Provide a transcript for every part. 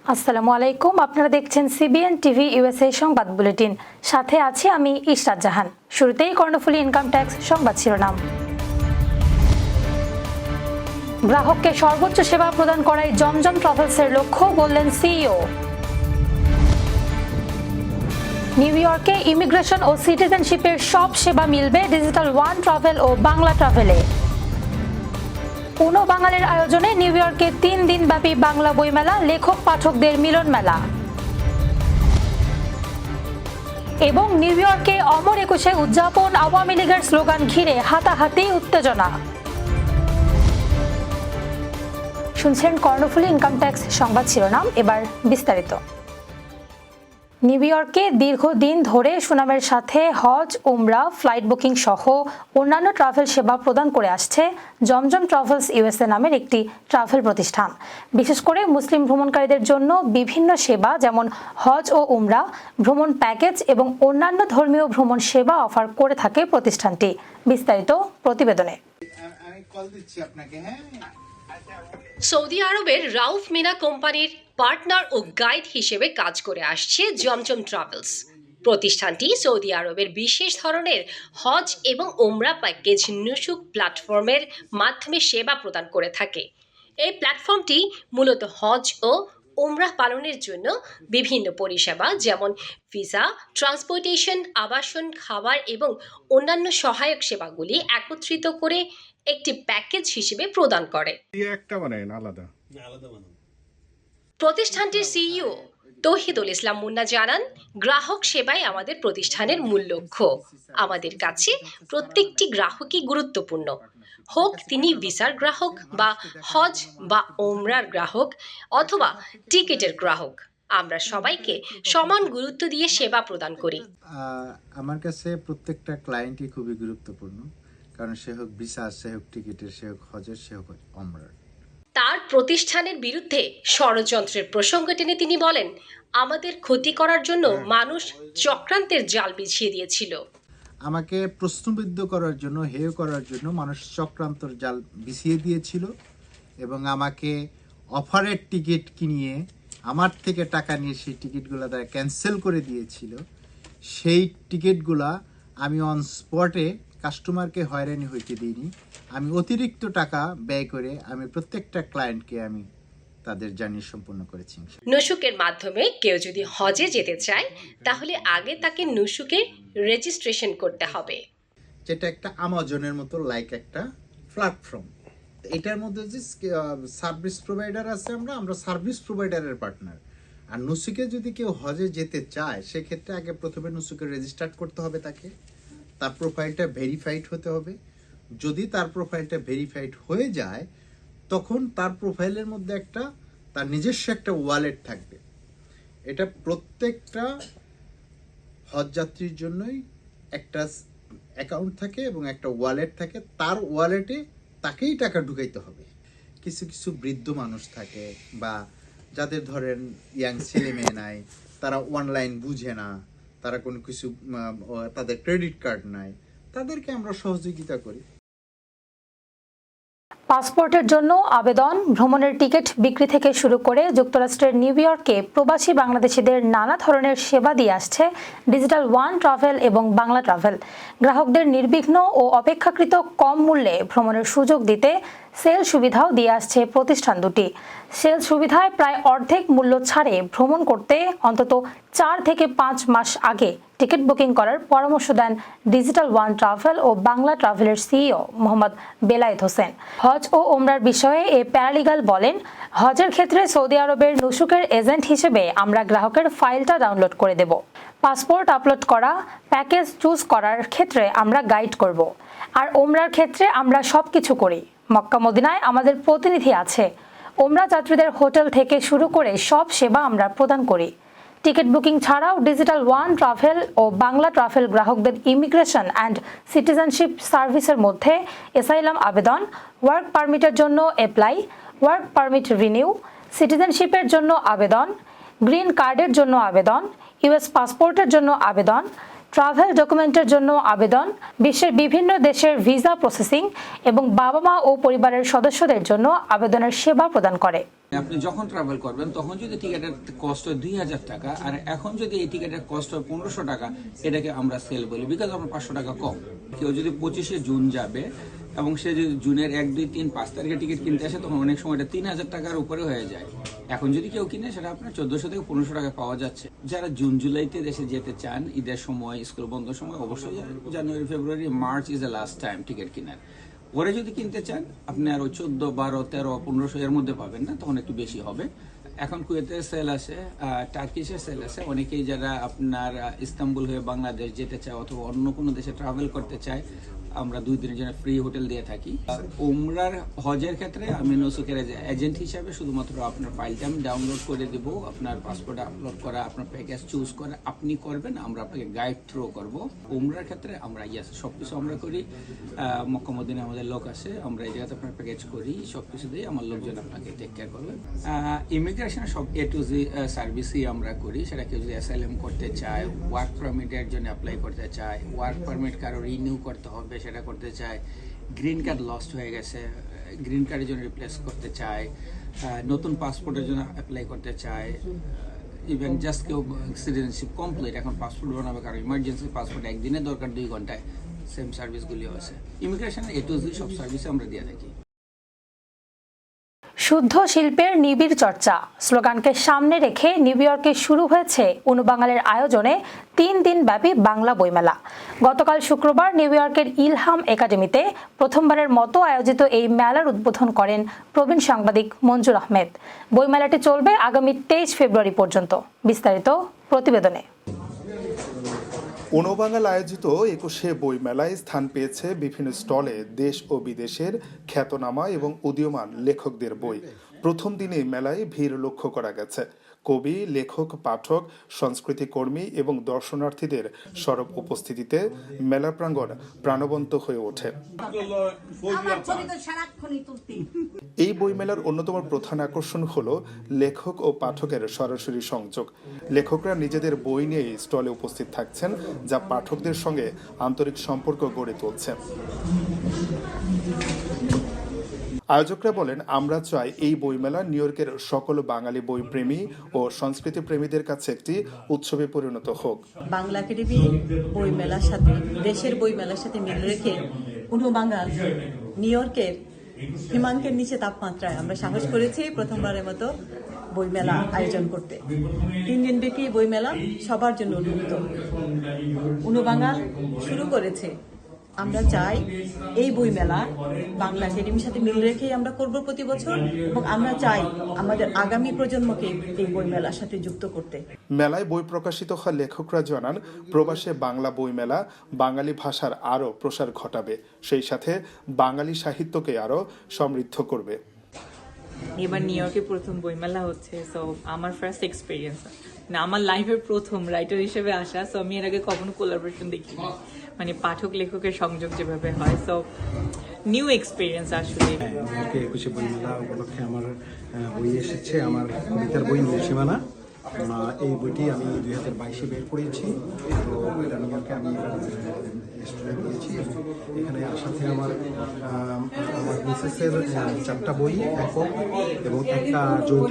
আসসালামু আলাইকুম, আপনারা দেখছেন সিবিএন টিভি ইউএসএ সংবাদ বুলেটিন। সাথে আছি আমি ইশরাত জাহান। শুরুতেই কর্ণফুলী ইনকাম ট্যাক্স সংবাদ শিরোনাম। গ্রাহককে সর্বোচ্চ সেবা প্রদান করাই জমজম ট্রাভেলসের লক্ষ্য, বললেন সিইও। নিউ ইয়র্কে ইমিগ্রেশন ও সিটিজেনশিপের সব সেবা মিলবে ডিজিটাল ওয়ান ট্রাভেল ও বাংলা ট্রাভেলে। পুনো বাঙালির আয়োজনে নিউ ইয়র্কে 3 দিনব্যাপী বাংলা বইমেলা, লেখক পাঠকদের মিলন মেলা। এবং নিউ ইয়র্কে অমর একুশে উদযাপন, আওয়ামী লীগের স্লোগান ঘিরে হাতাহাতি উত্তেজনা। শুনছেন কর্ণফুলী ইনকাম ট্যাক্স সংবাদ শিরোনাম, এবার বিস্তারিত। নিউ ইয়র্কে দীর্ঘদিন ধরে সুনামের সাথে হজ, উমরা, ফ্লাইট বুকিং সহ অন্যান্য ট্রাভেল সেবা প্রদান করে আসছে জমজম ট্রাভেলস ইউএসএ নামের একটি ট্রাভেল প্রতিষ্ঠান। বিশেষ করে মুসলিম ভ্রমণকারীদের জন্য বিভিন্ন সেবা যেমন হজ ও উমরা, ভ্রমণ প্যাকেজ এবং অন্যান্য ধর্মীয় ভ্রমণ সেবা অফার করে থাকে প্রতিষ্ঠানটি। বিস্তারিত প্রতিবেদনে। সৌদি আরবের রাউফ মিনা কোম্পানির পার্টনার ও গাইড হিসেবে কাজ করে আসছে জমজম ট্রাভেলস। প্রতিষ্ঠানটি সৌদি আরবের বিশেষ ধরনের হজ এবং ওমরা প্যাকেজ নুসুক প্ল্যাটফর্মের মাধ্যমে সেবা প্রদান করে থাকে। এই প্ল্যাটফর্মটি মূলত হজ ও ওমরাহ পালনের জন্য বিভিন্ন পরিষেবা যেমন ভিসা, ট্রান্সপোর্টেশন, আবাসন, খাবার এবং অন্যান্য সহায়ক সেবাগুলি একত্রিত করে একটি প্যাকেজ হিসেবে প্রদান করে। প্রতিষ্ঠানটির সিইও তৌহিদুল ইসলাম মুন্না জানান, গ্রাহক সেবাই আমাদের প্রতিষ্ঠানের মূল লক্ষ্য। আমাদের কাছে প্রত্যেকটি গ্রাহকই গুরুত্বপূর্ণ, হোক তিনি ভিসার গ্রাহক বা হজ বা ওমরার গ্রাহক অথবা টিকিটের গ্রাহক। আমরা সবাইকে সমান গুরুত্ব দিয়ে সেবা প্রদান করি। আমার কাছে প্রত্যেকটা ক্লায়েন্টই খুবই গুরুত্বপূর্ণ, কারণ সে হোক ভিসা, সে হোক টিকিটের, সে হোক হজের, সে হোক ওমরার। তার প্রতিষ্ঠানের বিরুদ্ধে ষড়যন্ত্রের প্রসঙ্গ টেনে তিনি বলেন, আমাদের ক্ষতি করার জন্য মানুষ চক্রান্তের জাল বিছিয়ে দিয়েছিল। আমাকে প্রশ্নবিদ্ধ করার জন্য, হেয় করার জন্য মানুষ চক্রান্তর জাল বিছিয়ে দিয়েছিল এবং আমাকে অফারের টিকিট কিনিয়ে আমার থেকে টাকা নিয়ে সেই টিকিটগুলো তারা ক্যান্সেল করে দিয়েছিল। সেই টিকিটগুলা আমি অন স্পটে কাস্টমারকে হয়রানি হইতে দিইনি। আমি অতিরিক্ত টাকা ব্যয় করে আমি প্রত্যেকটা ক্লায়েন্টকে আমি তাদের জার্নি সম্পূর্ণ করেছি। নুসুকের মাধ্যমে কেউ যদি হজে যেতে চায় তাহলে আগে তাকে নুসুকের রেজিস্ট্রেশন করতে হবে, যেটা একটা আমাজনের মতো লাইক একটা প্ল্যাটফর্ম। এটার মধ্যে যে সার্ভিস প্রোভাইডার আছে, আমরা সার্ভিস প্রোভাইডারের পার্টনার। আর নুসুকে যদি কেউ হজে যেতে চায় সেক্ষেত্রে আগে প্রথমে নুসুকে রেজিস্টার করতে হবে, তার প্রোফাইলটা ভেরিফাইড হতে হবে। যদি তার প্রোফাইলটা ভেরিফাইড হয়ে যায় তখন তার প্রোফাইলের মধ্যে তার নিজস্ব একটা ওয়ালেট থাকবে। এটা প্রত্যেকটা হজযাত্রীর জন্যই একটা অ্যাকাউন্ট থাকে এবং একটা ওয়ালেট থাকে। তার ওয়ালেটে তাকেই টাকা ঢুকাইতে হবে। কিছু কিছু বৃদ্ধ মানুষ থাকে বা যাদের ধরেন ইয়াং ছেলে মেয়ে নাই, তারা অনলাইন বুঝে না, তারা কোনো কিছু, তাদের ক্রেডিট কার্ড নাই, তাদেরকে আমরা সহযোগিতা করি। পাসপোর্টের জন্য আবেদন, ভ্রমণের টিকিট বিক্রি থেকে শুরু করে যুক্তরাষ্ট্রের নিউ ইয়র্কে প্রবাসী বাংলাদেশিদের নানা ধরনের সেবা দিয়ে আসছে ডিজিটাল ওয়ান ট্রাভেল এবং বাংলা ট্রাভেল। গ্রাহকদের নির্বিঘ্ন ও অপেক্ষাকৃত কম মূল্যে ভ্রমণের সুযোগ দিতে সেল সুবিধাও দিয়ে আসছে প্রতিষ্ঠান দুটি। সেল সুবিধায় প্রায় অর্ধেক মূল্য ছাড়ে ভ্রমণ করতে অন্তত 4 থেকে 5 মাস আগে টিকিট বুকিং করার পরামর্শ দেন ডিজিটাল ওয়ান ট্রাভেল ও বাংলা ট্রাভেলের সিইও মোহাম্মদ বেলায়েত হোসেন। হজ ও ওমরার বিষয়ে এ প্যারালিগাল বলেন, হজের ক্ষেত্রে সৌদি আরবের নুসুকের এজেন্ট হিসেবে আমরা গ্রাহকের ফাইলটা ডাউনলোড করে দেব। পাসপোর্ট আপলোড করা, প্যাকেজ চুজ করার ক্ষেত্রে আমরা গাইড করব। আর ওমরার ক্ষেত্রে আমরা সবকিছু করি। মক্কা মদিনায় আমাদের প্রতিনিধি আছে। ওমরা যাত্রীদের হোটেল থেকে শুরু করে সব সেবা আমরা প্রদান করি। টিকিট বুকিং ছাড়াও ডিজিটাল ওয়ান ট্রাভেল ও বাংলা ট্রাভেল গ্রাহকদের ইমিগ্রেশন অ্যান্ড সিটিজেনশিপ সার্ভিসের মধ্যে এসাইলাম আবেদন, ওয়ার্ক পারমিটের জন্য অ্যাপ্লাই, ওয়ার্ক পারমিট রিনিউ, সিটিজেনশিপের জন্য আবেদন, গ্রিন কার্ডের জন্য আবেদন, ইউএস পাসপোর্টের জন্য আবেদন, ট্রাভেল ডকুমেন্টের জন্য আবেদন, বিশ্বের বিভিন্ন দেশের ভিসা প্রসেসিং এবং বাবা মা ও পরিবারের সদস্যদের জন্য আবেদনের সেবা প্রদান করে। আপনি যখন ট্রাভেল করবেন তখন যদি টিকিটের কস্ট হয় 2000 টাকা, আর এখন যদি এই টিকিটের কস্ট হয় 1500 টাকা, এটাকে আমরা সেল বলি, বিকজ আমরা 500 টাকা কম। কেউ যদি 25শে জুন যাবে এবং সে যদি জুনের 1, 2, 3, 5 তারিখে টিকিট কিনতে আসে, তখন অনেক সময় এটা 3000 টাকার উপরে হয়ে যায়। এখন যদি কেউ কিনে, সেটা আপনার 1400 থেকে 1500 টাকা পাওয়া যাচ্ছে। যারা জুন জুলাইতে দেশে যেতে চান, ঈদের সময়, স্কুল বন্ধ সময়, অবশ্যই January, February, March is the last time ticket কেনার। পরে যদি কিনতে চান, আপনি আরো 14, 12, 13, 1500 এর মধ্যে পাবেন না, তখন একটু বেশি হবে। এখন কুয়েতের সেল আছে, টার্কিশের সেল আছে। অনেকেই যারা আপনার ইস্তাম্বুল হয়ে বাংলাদেশ যেতে চায় অথবা অন্য কোনো দেশে ট্রাভেল করতে চায়, আমরা 2 দিনের জন্য ফ্রি হোটেল দিয়ে থাকি। উমরার হজের ক্ষেত্রে আমি নুসুকের এজেন্ট হিসাবে শুধুমাত্র আপনার ফাইলটা আমি ডাউনলোড করে দেব, আপনার পাসপোর্ট আপলোড করা, আপনার প্যাকেজ চুজ করা আপনি করবেন, আমরা আপনাকে গাইড থ্রো করব। উমরার ক্ষেত্রে আমরা সবকিছু আমরা করি। মক্কা মদিনায় আমাদের লোক আছে, আমরা এই জায়গাতে আপনার প্যাকেজ করি, সবকিছু দিয়ে আমার লোকজন আপনাকে টেক কেয়ার করবে। ইমিগ্রেশন সব A to Z সার্ভিসই আমরা করি। সেটা কেউ যদি অ্যাসাইলাম করতে চায়, ওয়ার্ক পারমিটের জন্য অ্যাপ্লাই করতে চায়, ওয়ার্ক পারমিট কারো রিনিউ করতে হবে, সেটা করতে চায়, গ্রিন কার্ড লস্ট হয়ে গেছে, গ্রিন কার্ডের জন্য রিপ্লেস করতে চায়, নতুন পাসপোর্টের জন্য অ্যাপ্লাই করতে চায়, ইভেন জাস্ট কেউ সিটিজেনশিপ কমপ্লিট, এখন পাসপোর্ট বানাবে, কারণ ইমার্জেন্সি পাসপোর্ট একদিনে দরকার, 2 ঘন্টায়, সেম সার্ভিসগুলিও আছে। ইমিগ্রেশনের A to Z সব সার্ভিস আমরা দিয়ে থাকি। শুদ্ধ শিল্পের নিবিড় চর্চা স্লোগানকে সামনে রেখে নিউ ইয়র্কে শুরু হয়েছে অনুবাঙালের আয়োজনে 3 দিন ব্যাপী বাংলা বইমেলা। গতকাল শুক্রবার নিউ ইয়র্কের ইলহাম একাডেমিতে প্রথমবারের মতো আয়োজিত এই মেলার উদ্বোধন করেন প্রবীণ সাংবাদিক মঞ্জুর আহমেদ। বইমেলাটি চলবে আগামী 23 ফেব্রুয়ারি পর্যন্ত। বিস্তারিত প্রতিবেদনে। অনুবাঙাল আয়োজিত 21শে বইমেলায় স্থান পেয়েছে বিভিন্ন স্টলে দেশ ও বিদেশের খ্যাতনামা এবং উদীয়মান লেখকদের বই। প্রথম দিনে মেলায় ভিড় লক্ষ্য করা গেছে। কবি, লেখক, পাঠক, সংস্কৃতি কর্মী এবং দর্শনার্থীদের সরব উপস্থিতিতে মেলা প্রাঙ্গণ প্রাণবন্ত হয়ে ওঠে। এই বইমেলার অন্যতম প্রধান আকর্ষণ হল লেখক ও পাঠকের সরাসরি সংযোগ। লেখকরা নিজেদের বই নিয়ে স্টলে উপস্থিত থাকছেন, যা পাঠকদের সঙ্গে আন্তরিক সম্পর্ক গড়ে তুলছে। আয়োজকরা বলেন, আমরা চাই এই বইমেলা নিউ ইয়র্কের সকল বাঙালি বইপ্রেমী ও সংস্কৃতি প্রেমীদের কাছে একটি উৎসবে পরিণত হোক। বাংলা একাডেমি বইমেলার সাথে, দেশের বইমেলার সাথে মিল রেখে অনুবাঙাল নিউ ইয়র্কের হিমাঙ্কের নিচে তাপমাত্রায় আমরা সাহস করেছি প্রথমবারের মতো বইমেলা আয়োজন করতে। 3 দিন ব্যাপী বইমেলা সবার জন্য উন্মুক্ত। অনুবাঙাল শুরু করেছে। আমরা চাই এই বইমেলা বাংলা একাডেমির সাথে মিল রেখেই আমরা করব প্রতি বছর, এবং আমরা চাই আমাদের আগামী প্রজন্মকে এই বইমেলার সাথে যুক্ত করতে। মেলায় বই প্রকাশিত হওয়া লেখকরা জানান, প্রবাসে বাংলা বইমেলা বাঙালি ভাষার আরও প্রসার ঘটাবে, সেই সাথে বাঙালি সাহিত্যকে আরও সমৃদ্ধ করবে। এবার নিউ ইয়র্কে প্রথম বইমেলা হচ্ছে, সো আমার ফার্স্ট এক্সপিরিয়েন্স, না আমার লাইফের প্রথম রাইটার হিসেবে আসা। সো আমি এর আগে কখনো কোলাবোরেশন দেখিনি, মানে পাঠক লেখকের সংযোগ যেভাবে হয়। সো নিউ এক্সপিরিয়েন্স আসলে। 21শে বইমেলা উপলক্ষে আমার বই এসেছে, আমার কবিতার বই নির্সীমানা। এই বইটি আমি 2022-এ বের করেছি। তো এটা নিউ ইয়র্কে আমি স্টুডেন্ট দিয়েছি। এখানে আসাতে আমার মিসেসের 4টা বই একক এবং একটা যৌথ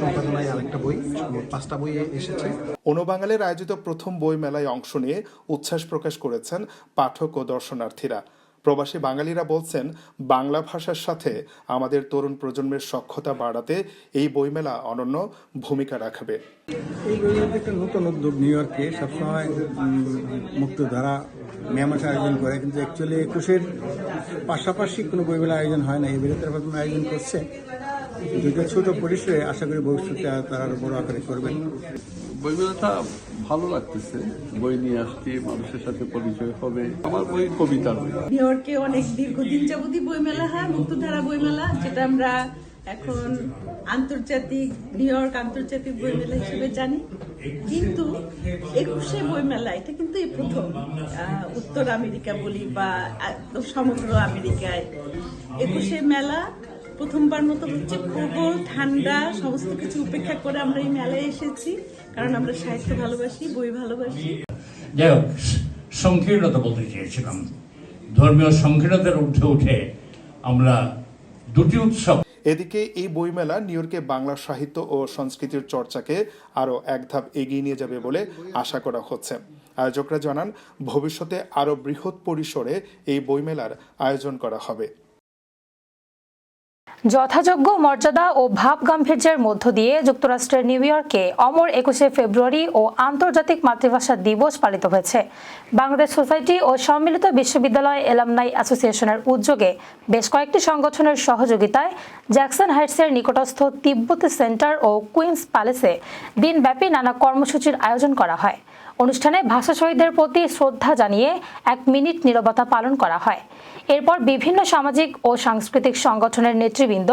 সম্পাদনায় আরেকটা বই, মোট 5টা বই এসেছে। অনুবাঙালের আয়োজিত প্রথম বই মেলায় অংশ নিয়ে উচ্ছ্বাস প্রকাশ করেছেন পাঠক ও দর্শনার্থীরা। প্রবাসী বাঙালিরা বলছেন, বাংলা ভাষার সাথে আমাদের তরুণ প্রজন্মের সখ্যতা বাড়াতে এই বইমেলা অনন্য ভূমিকা রাখবে। এই বইমেলাতে একটা নতুন উদ্যোগ নিউ ইয়র্কে সবসময় মুক্তধারা মে মাসে আয়োজন করে, কিন্তু অ্যাকচুয়ালি 21-এর পাশাপাশি কোনো বইমেলা আয়োজন হয় না। এই বইমেলাতে প্রথমে আয়োজন করছে, যেটা ছোট পরিসরে, আশা করি ভবিষ্যতে তারা আরো বড় আকারে করবেন। বইমেলাটা ভালো লাগতেছে, বই নিয়ে আসছি, মানুষের সাথে পরিচয় হবে। আমার বই কবিতার বই। নিউ ইয়র্কে অনেক দীর্ঘদিন যাবতই বইমেলা হয়, মুক্তধারা বইমেলা, যেটা আমরা এখন আন্তর্জাতিক নিউ ইয়র্ক আন্তর্জাতিক বইমেলা হিসেবে জানি। কিন্তু 21শে বইমেলা এটা কিন্তু এই প্রথম উত্তর আমেরিকা বলি বা সমগ্র আমেরিকায় 21শে মেলা প্রথমবার মতো হচ্ছে। প্রবল ঠান্ডা সমস্ত কিছু উপেক্ষা করে আমরা এই মেলায় এসেছি, কারণ আমরা সাহিত্য ভালোবাসি, বই ভালোবাসি। যাই হোক, সংকীর্ণতা বলতে চেয়েছিলাম। ধর্মীয় সংকীর্ণতার ঊর্ধ্বে উঠে আমরা দুটি উৎসব। এদিকে এই বইমেলা নিউ ইয়র্কে বাংলা সাহিত্য ও সংস্কৃতির চর্চাকে আরও এক ধাপ এগিয়ে নিয়ে যাবে বলে আশা করা হচ্ছে। আয়োজকরা জানান, ভবিষ্যতে আরও বৃহৎ পরিসরে এই বইমেলার আয়োজন করা হবে। যথাযোগ্য মর্যাদা ও ভাব গাম্ভীর্যের মধ্য দিয়ে যুক্তরাষ্ট্রের নিউ ইয়র্কে অমর 21শে ফেব্রুয়ারি ও আন্তর্জাতিক মাতৃভাষা দিবস পালিত হয়েছে। বাংলাদেশ সোসাইটি ও সম্মিলিত বিশ্ববিদ্যালয় এলামনাই অ্যাসোসিয়েশনের উদ্যোগে বেশ কয়েকটি সংগঠনের সহযোগিতায় জ্যাকসন হাইটসের নিকটস্থ তিব্বতি সেন্টার ও কুইন্স প্যালেসে দিনব্যাপী নানা কর্মসূচির আয়োজন করা হয়। অনুষ্ঠানে ভাষা শহীদদের প্রতি শ্রদ্ধা জানিয়ে 1 মিনিট নীরবতা পালন করা হয়। এরপর বিভিন্ন সামাজিক ও সাংস্কৃতিক সংগঠনের নেতৃবৃন্দ,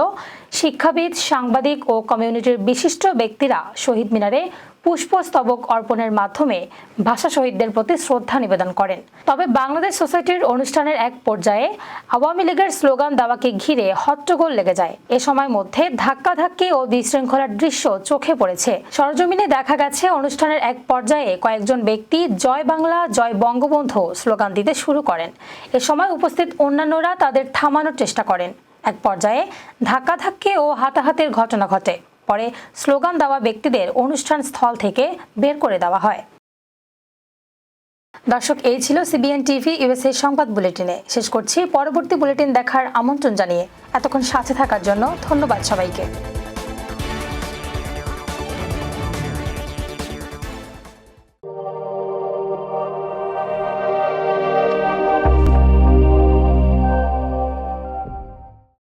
শিক্ষাবিদ, সাংবাদিক ও কমিউনিটির বিশিষ্ট ব্যক্তিরা শহীদ মিনারে পুষ্পস্তবক অর্পণের মাধ্যমে ভাষা শহীদদের প্রতি শ্রদ্ধা নিবেদন করেন। তবে বাংলাদেশ সোসাইটির অনুষ্ঠানের এক পর্যায়ে আওয়ামী লীগের স্লোগান দেওয়াকে ঘিরে হট্টগোল লেগে যায়। এ সময় মধ্যে ধাক্কাধাক্কি ও বিশৃঙ্খলার দৃশ্য চোখে পড়েছে। সরজমিনে দেখা গেছে, অনুষ্ঠানের এক পর্যায়ে কয়েকজন ব্যক্তি জয় বাংলা, জয় বঙ্গবন্ধু স্লোগান দিতে শুরু করেন। এ সময় উপস্থিত অন্যান্যরা তাদের থামানোর চেষ্টা করেন। এক পর্যায়ে ধাক্কাধাক্কি ও হাতাহাতির ঘটনা ঘটে। পরে স্লোগান দেওয়া ব্যক্তিদের অনুষ্ঠান স্থল থেকে বের করে দেওয়া হয়। দর্শক, এই ছিল সিবিএন টিভি ইউএসএ সংবাদ বুলেটিনে। শেষ করছি। পরবর্তী বুলেটিন দেখার আমন্ত্রণ জানিয়ে এতক্ষণ সাথে থাকার জন্য ধন্যবাদ সবাইকে।